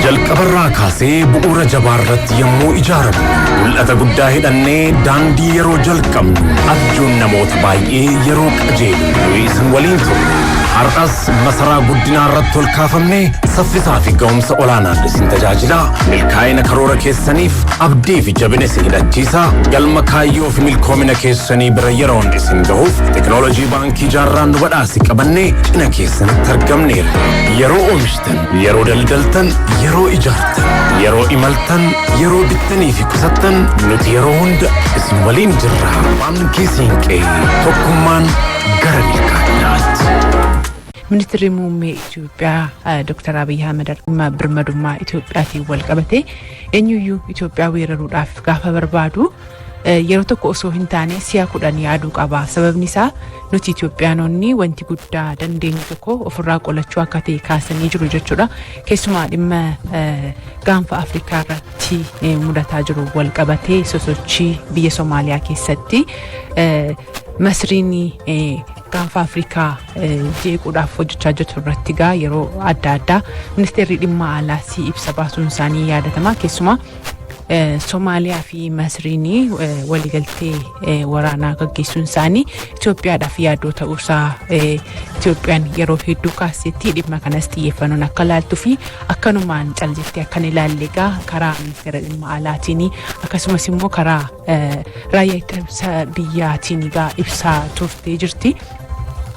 jalqabarraa kaasee bu'uura jabaarratti yommuu ijaaramu mul'ata guddaa hidhannee daandii yeroo jalqabnu abjuun namoota baay'ee yeroo qajeelu isin waliin turre har'as masaraa guddinaa irratti ol kaafamnee saffisaa fi ga'umsa olaanaan isin tajaajilaa milkaa'ina karoora keessaniif abdii fi jabina isin hidhachiisaa galma kaayyoo fi milkoomina keessanii bira yeroon isin gahuuf teknoolojii baankii jaarraan nu badhaasi qabannee cina keessanitti argamneerra yeroo oomishtan yeroo daldaltan yeroo ijaartan yeroo imaltan yeroo bittanii fi qusattan nuti yeroo hunda isin waliin jirra baankii siinqee tokkummaan gara milkaa'inaatti. Ministeerri muummee Itoophiyaa Dr. Abiy Ahmed birmadummaa Itoophiyaatiin wal qabate eenyuyyuu Itoophiyaa weeraruudhaaf gaafa barbaadu yeroo tokko osoo hin taane si'a 10 yaaduu qaba. Sababni isaa nuti Itoophiyaanonni wanti guddaa dandeenyu tokko ofirraa qolachuu akka ta'e kaasanii jiru jechuudha. Keessumaa dhimma gaanfa Afrikaa irratti mudataa jiru wal qabatee sosochii biyya Soomaaliyaa keessatti Masriin gaanfa Afrikaa jeequudhaaf hojjechaa jirtu irratti gaa yeroo adda addaa ministeerri dhimma alaa ibsa baasuun isaanii yaadatama. Keessumaa Soomaaliyaa fi Masriin waliigaltee waraanaa gaggeessuun isaanii Itoophiyaadhaaf yaaddoo ta'uusaa Itoophiyaan yeroo hedduu kaasetti dhimma kanas xiyyeeffannoon akka laaltuu fi akkanumaan caljettee akka ilaalle gaa karaa ministeera dhimma alaatiin akkasumas immoo karaa raayyaa ittisa biyyaatiin gaa ibsaa turtee jirti.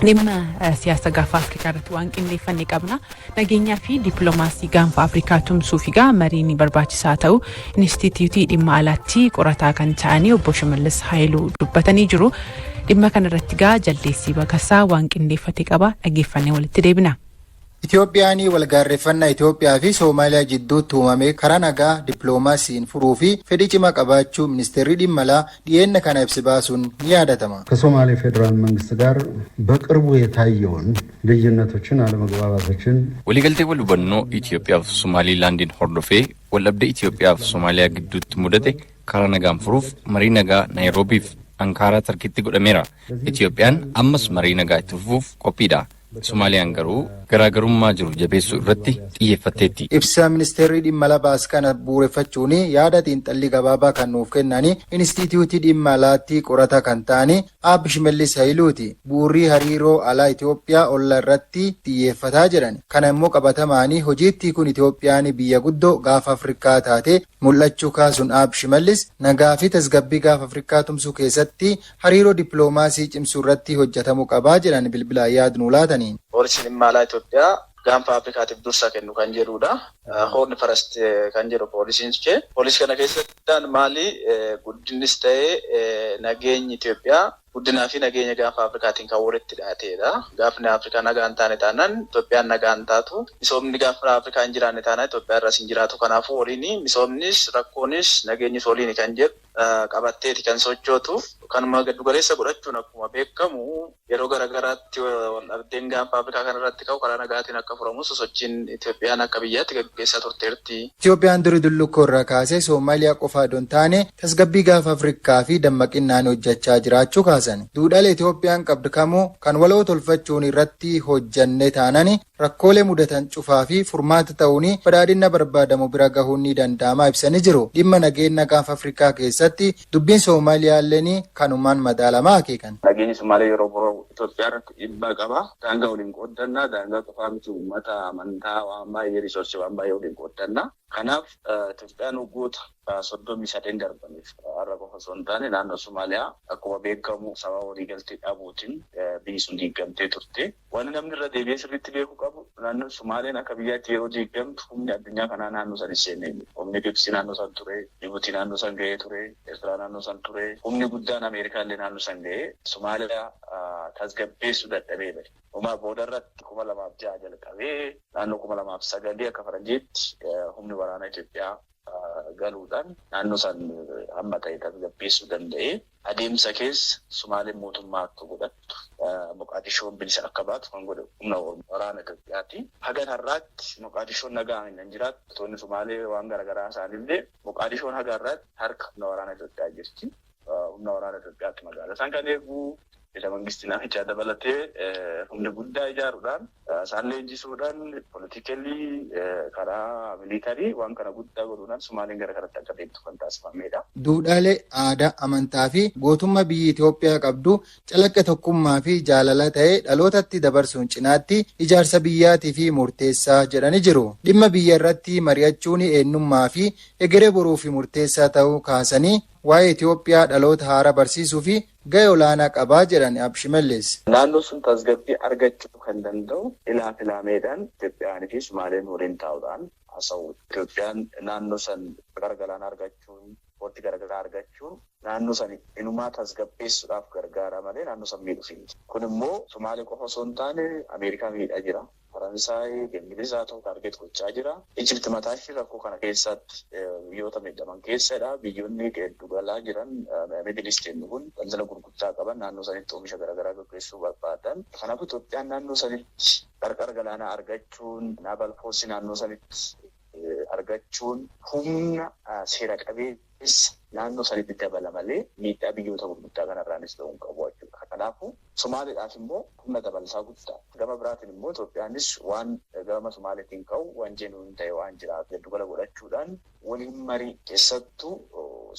Dhimma siyaasa gaanfa Afrikaa irratti waan qindeeffannee qabna. Nageenyaa fi dippiloomaasii gaanfa Afrikaa tumsuu fi mariin barbaachisaa ta'u Inistituutii dhimma alaatti qorataa kan ta'anii obbo Shimallis Haayiluu dubbatanii jiru. Dhimma kana irratti jaldeessii Baqasaa waan qindeeffate qaba. Dhaggeeffannee walitti deebina. Itoophiyaan walgaarreeffannaa Itoophiyaa fi Soomaaliyaa jidduutti uumame karaa nagaa dippiloomaasiin furuu fi fedhii cimaa qabaachuu ministeerri dhimma alaa dhiyeenya kana ibsi baasuun ni yaadatama. ከሶማሌ ፌዴራል መንግስት ጋር በቅርቡ የታየውን ልዩነቶችን አለመግባባቶችን waliigaltee wal hubannoo Itoophiyaa fi Somaaliilaandiin hordofee waldhabdee Itoophiyaa fi Soomaaliyaa gidduutti mudate karaa nagaan furuuf marii nagaa Naayiroobii fi Ankaaraa tarkiitti godhameera. Itoophiyaan ammas marii nagaa itti fufuuf qophiidha. Soomaaliyaan garuu garaagarummaa jiru jabeessuu irratti xiyyeeffatteetti. Ibsa ministeerri dhimma alaa baase kana bu'uureffachuun yaada xiinxallii gabaabaa kan nuuf kennanii Inistituutii dhimma alaatti qorata kan ta'anii Obbo Shimallis Haayiluuti. Bu'uurri hariiroo alaa Itoophiyaa olla irratti xiyyeeffataa jedhan. Kana immoo qabatamaanii hojiitti kun Itoophiyaan biyya guddoo gaanfa Afrikaa taate mul'achuu kaasuun Obbo Shimallis nagaa fi tasgabbii gaanfa Afrikaa tumsuu keessatti hariiroo dippiloomaasii cimsuu irratti hojjetamuu qabaa jedhan bilbilaan yaadnuu laatanii. Poolisiin dhimma alaa Itoophiyaa gaanfa Afrikaatiif dursa kennu kan jedhudha. Hoorni Farest kan jedhu poolisiin ishee. Poolisii kana keessatti maali guddinis ta'ee nageenyi Itoophiyaa guddinaa fi nageenya gaanfa Afrikaatiin kan walitti dhiyaateedha. Gaafni Afrikaa nagaa hin taane taanaan Itoophiyaan nagaa hin taatu. Misoomni gaanfa Afrikaa hin jiraanne taanaan Itoophiyaa irras hin jiraatu. Kanaafuu waliin misoomnis rakkoonis nageenyis waliin kan jedhu qabatteeti kan sochootu. Kanuma giddu galeessa godhachuun akkuma beekamu yeroo garagaraatti waldhabdeen gaanfa Afrikaa kanarratti ka'u karaa nagaatiin akka furamu sosochiin Itoophiyaan akka biyyaatti gaggeessaa turteerti. Itoophiyaan durii dullukkoo irraa kaasee Soomaaliyaa qofaa don taane tasgabbii gaanfa Afrikaa fi dammaqinaan hojjechaa jiraachuu kaasan. Duudhaalee Itoophiyaan qabdu kamuu kan waloo tolfachuun irratti hojjanne taanani rakkoolee mudatan cufaa fi furmaata ta'uun badhaadhina barbaadamu bira gahuun ni danda'ama ibsanii jiru. Dhimma nageenya gaanfa Afrikaa keessatti dubbiin Soomaaliyaallee kanumaan madaalamaa akeekan. Nageenyi Somaaliyaa yeroo biroo Itoophiyaa irratti dhiibbaa qaba. Daangaa waliin qooddannaa, daangaa qofaa miti uummata amantaa waan baay'ee risoorsii waan baay'ee waliin qooddannaa. Kanaaf Itoophiyaan waggoota 33 darbaniif har'a qofa osoo hin taane naannoo Somaaliyaa akkuma beekamu sababa waliigaltee dhabuutiin biyyi sun diigamtee turte. Waan namni irra deebi'ee sirriitti beekuu qabu naannoo Somaaliyaan akka biyyaatti yeroo diigamtu humni addunyaa kanaa naannoo san seenee humni Gibsii naannoo san ture, Jibuutii naannoo san ga'ee ture, Eertiraa naannoo san ture, humni guddaan Ameerikaallee naannoo san ga'ee Somaaliyaa tasgabbeessuu dadhabee bade. Uumaa booda irratti 2006 jalqabee naannoo 2009 akka faranjiitti humni waraana Itoophiyaa galuudhaan naannoo san hamma ta'e tasgabbeessuu danda'ee adeemsa keessa Somaaleen mootummaa akka godhattu Moqaadishoon bilisa akka baatu kan godhu humna waraana Itoophiyaati. Haga har'aatti Moqaadishoon nagaa hin jiraattu. Toonni Somaalee waan garaagaraa isaanillee Moqaadishoon haga har'aatti harka humna waraana Itoophiyaa jirti. Humna waraana Itoophiyaatti magaalaa san kan eegu Ila mangistiin afichaa dabalatee humna guddaa ijaaruudhaan isaan leenjisuudhaan politikali karaa militarii waan kana guddaa godhuudhaan Somaaliin gara kanatti akka deemtu kan taasifamedha. Duudhaalee aadaa, amantaa fi gootummaa biyyi Itoophiyaa qabdu calaqqa tokkummaa fi jaalala ta'ee dhalootatti dabarsuun cinaatti ijaarsa biyyaatii fi murteessaa jedhani jiru. Dhimma biyya irratti mari'achuun eenyummaa fi egeree boruu fi murteessaa ta'uu kaasanii waa'ee Itoophiyaa dhaloota haaraa barsiisuu fi gahee olaanaa qabaa jedhan Abbi Shimallis. Naannoo sun tasgabbii argachuu kan danda'u ilaameedhaan Itoophiyaan fi Sumaaleen waliin taa'uudhaan haasa'u. Itoophiyaan naannoo san gargalaan argachuun, wanti gargaraa argachuun naannoo san inumaa tasgabbeessuudhaaf gargaara malee naannoo san miidhuuf hin jiru. Kun immoo Sumaalee qofa osoo hin taane Ameerikaa miidhaa jira. Faransaay, Ingilizaa ta'uu taargeet gochaa jira. Ijipti mataa ishee rakkoo kana keessatti biyyoota miidhaman keessadha. Biyyoonni giddu galaa jiran Middle East kun daldala gurguddaa qaban naannoo sanitti oomisha garaagaraa gaggeessuu barbaadan. Kanaaf Itoophiyaan naannoo sanitti qarqara galaanaa argachuun, naval force naannoo sanitti argachuun humna seera qabeessa naannoo sanitti dabala malee miidhaa biyyoota gurguddaa kanarraanis ta'uu hin qabu jechuudha. Kanaafuu Somaaliidhaaf immoo humna dabalataa guddaa. Gama biraatiin immoo Itoophiyaanis waan gama Somaaliitiin ka'u waan jeenuun ta'e waan jiraatu giddugala godhachuudhaan waliin marii keessattuu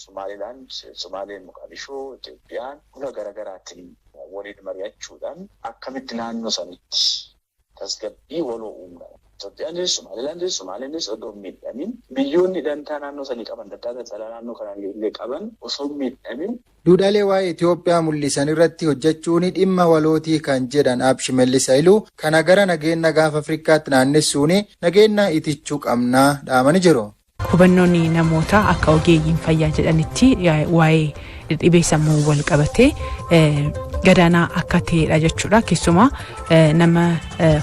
Somaaliilaan, Somaaleen Moqaadishoo, Itoophiyaan fuula garaagaraatiin waliin mari'achuudhaan akkamitti naannoo sanitti tasgabbii waloo uumna. Itoophiyaanis, Somaaleenis odoo miidhamin biyyoonni dantaa naannoo sanii qaban, dantaa daldalaa naannoo kanaan illee qaban osoo miidhamin. Duudhaalee waa'ee Itoophiyaa mul'isan irratti hojjechuun dhimma walootii kan jedhan Abbi Shimallis kana gara nageenya gaafa Afrikaatti naannessuun nageenya itichuu qabnaa dhaamanii jiru. Hubannoonni namoota akka ogeeyyiin fayyaa jedhanitti waa'ee dhibee sammuu wal qabatee gadaanaa akka ta'edha jechuudha. Keessumaa nama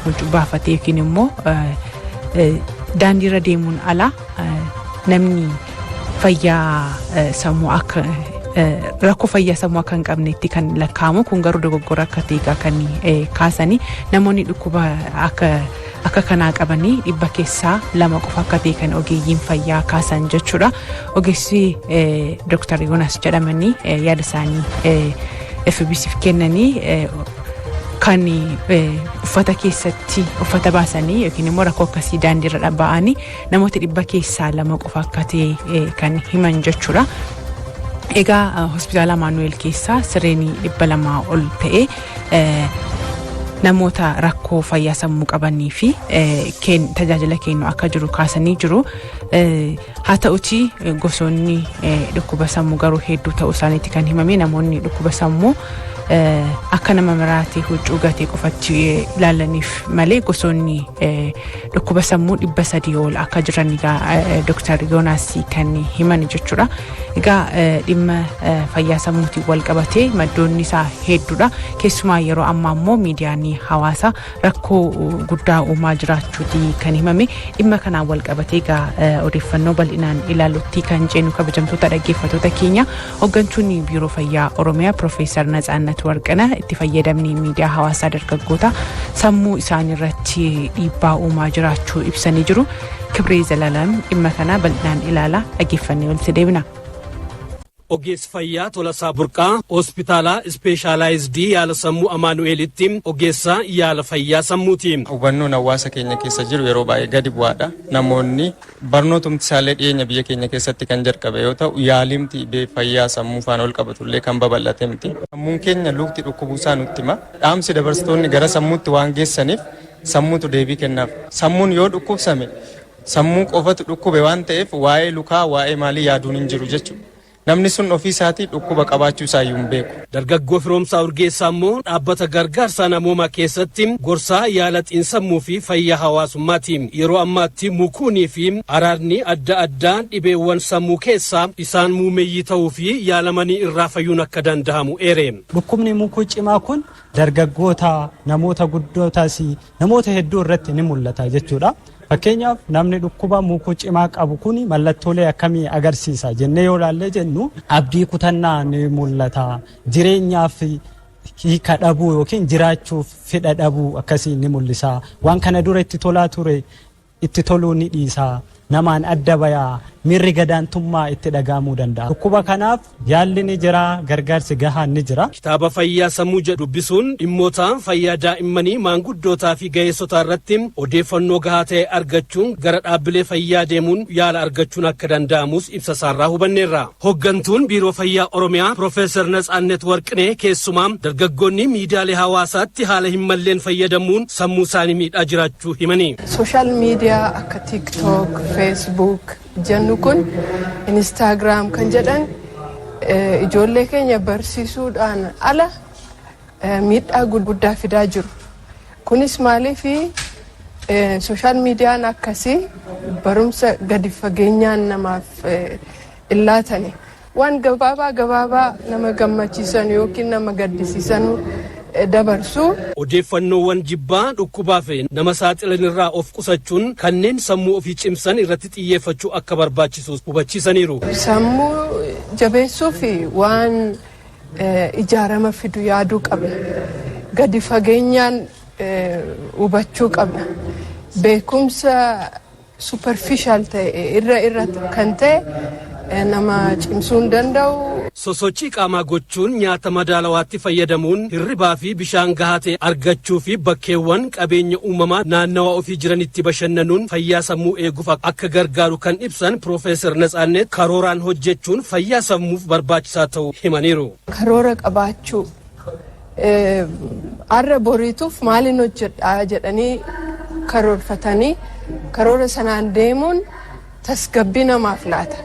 huccuu baafatee yookiin immoo daandiirra deemuun ala namni fayyaa sammuu akka rakkoo fayyaa sammuu akka hin qabnetti kan lakkaa'amu kun garuu dogoggora akka ta'e kan kaasanii namoonni dhukkuba akka kanaa qabanii dhibba keessaa 2 qofa akka ta'e kan ogeeyyiin fayyaa kaasan jechuudha. Ogeessi Dr. Yoonas jedhamanii yaada isaanii FBC'f kennanii kan uffata baasanii yookiin immoo rakkoo akkasii daandiirra ba'anii namoota dhibba keessaa 2 qofa akka ta'e kan himan jechuudha. Egaa hospitaala Maanuweel keessaa sireenii 200 ol ta'e namoota rakkoo fayyaa sammuu qabanii fi tajaajila kennu akka jiru kaasanii jiru. Haa ta'uti gosoonni dhukkuba sammuu garuu hedduu ta'uu isaaniitti kan himame. Namoonni dhukkuba sammuu akka nama maraatee huccuu gatee qofatti ilaalaniif malee gosoonni dhukkuba sammuu 300 ol akka jiran Dr. Yoonas kan himan jechuudha. Egaa dhimma fayyaa sammuutiin wal qabatee maddoonni isaa hedduudha. Keessumaa yeroo ammaa immoo miidiyaan hawaasaa rakkoo guddaa uumaa jiraachuuti kan himame. Dhimma kanaan wal qabatee egaa odeeffannoo bal'inaan ilaalutti kan jennu kabajamtoota dhaggeeffattoota keenya hooggantuun biiroo fayyaa Oromiyaa Profeesar Natsaannat Warqinaa itti fayyadamni miidiyaa hawaasaa dargaggoota sammuu isaanii irratti dhiibbaa uumaa jiraachuu ibsanii jiru. Kibree Zalaalam dhimma kana bal'inaan ilaala dhaggeeffannee walitti deebina. Ogeessi fayyaa Tolasaa Burqaa hospitaala ispeeshaalaayizidii yaala sammuu Amaanu'eelitti ogeessa yaala fayyaa sammuuti. Hubannoon hawaasa keenya keessa jiru yeroo baay'ee gadi bu'aadha. Namoonni barnootumti isaallee dhiyeenya biyya keenya keessatti kan jalqabe yoo ta'u yaalimti dhibee fayyaa sammuu faana ol qabatullee kan babal'ate miti. Sammuun keenya lukti dhukkubuu isaa nutti hima. Dhaamsi dabarsitoonni gara sammuutti waan geessaniif sammuutu deebii kennaaf. Sammuun yoo dhukkubsame sammuu qofatu dhukkube waan ta'eef waa'ee lukaa waa'ee maalii yaaduun hin jiru jechuudha. Namni sun ofii isaatii dhukkuba qabaachuu isaa iyyuu hin beeku. Dargaggoo Firoomsaa Urgeessaa immoo dhaabbata gargaarsa namoomaa keessatti gorsaa yaala xiinsammuu fi fayyaa hawaasummaati. Yeroo ammaatti mukuunii fi araarni adda addaa dhibeewwan sammuu keessaa isaan muumeyyii ta'uu fi yaalamanii irraa fayyuun akka danda'amu eere. Dhukkubni mukuu cimaa kun dargaggoota, namoota guddootaas namoota hedduu irratti ni mul'ata jechuudha. Fakkeenyaaf namni dhukkuba mukuu cimaa qabu kun mallattoolee akkamii agarsiisa jennee yoo ilaalle jennu abdii kutannaa ni mul'ata, jireenyaaf hiika dhabuu yookiin jiraachuuf fedha dhabuu akkasii ni mul'isa. Waan kana dura itti tolaa ture itti toluu ni dhiisa, namaan adda bayaa, mirri gadaantummaa itti dhagaamuu danda'a. Dhukkuba kanaaf yaalli ni jira, gargaarsi gahaan ni jira. Kitaaba fayyaa sammuu jedhu dubbisuun dhimmoota fayyaa daa'immanii maanguddootaa fi ga'eessotaa irratti odeeffannoo gahaa ta'e argachuun gara dhaabbilee fayyaa deemuun yaala argachuun akka danda'amus ibsa isaarraa hubanneerra. Hoggantuun biiroo fayyaa Oromiyaa Profeesar Natsaannet Warqinee keessumaa dargaggoonni miidiyaalee hawaasaatti haala hin malleen fayyadamuun sammuu isaanii miidhaa jiraachuu himanii. Sooshaal miidiyaa akka TikTok, Facebook jennu kun Instagram kan jedhan ijoollee keenya barsiisuudhaan ala miidhaa guddaa fidaa jiru. Kunis maaliif sooshaal miidiyaan akkasii barumsa gadi fageenyaan namaaf illaatani. Waan gabaabaa nama gammachiisan yookiin nama gaddisiisan dabarsu. Odeeffannoowwan jibbaa dhukkubaa fi nama saaxilan irraa of qusachuun kanneen sammuu ofii cimsan irratti xiyyeeffachuu akka barbaachisu hubachiisaniiru. Sammuu jabeessuu fi waan ijaarama fidu yaaduu qabna. Gadi fageenyaan hubachuu qabna. Beekumsa superficial ta'e irra kan ta'e nama cimsuu hin danda'u. Sosochii qaamaa gochuun nyaata madaalawaatti fayyadamuun hirribaa fi bishaan gahaa ta'e argachuu fi bakkeewwan qabeenya uumamaa naannawaa ofii jiranitti bashannanuun fayyaa sammuu eeguuf akka gargaaru kan ibsan Profeesar Natsaannet karooraan hojjechuun fayyaa sammuuf barbaachisaa ta'uu himaniiru. Karoora qabaachuu arra boriituuf maaliin hojjedhaa jedhanii karoorfatanii karoora sanaan deemuun tasgabbii namaaf laata.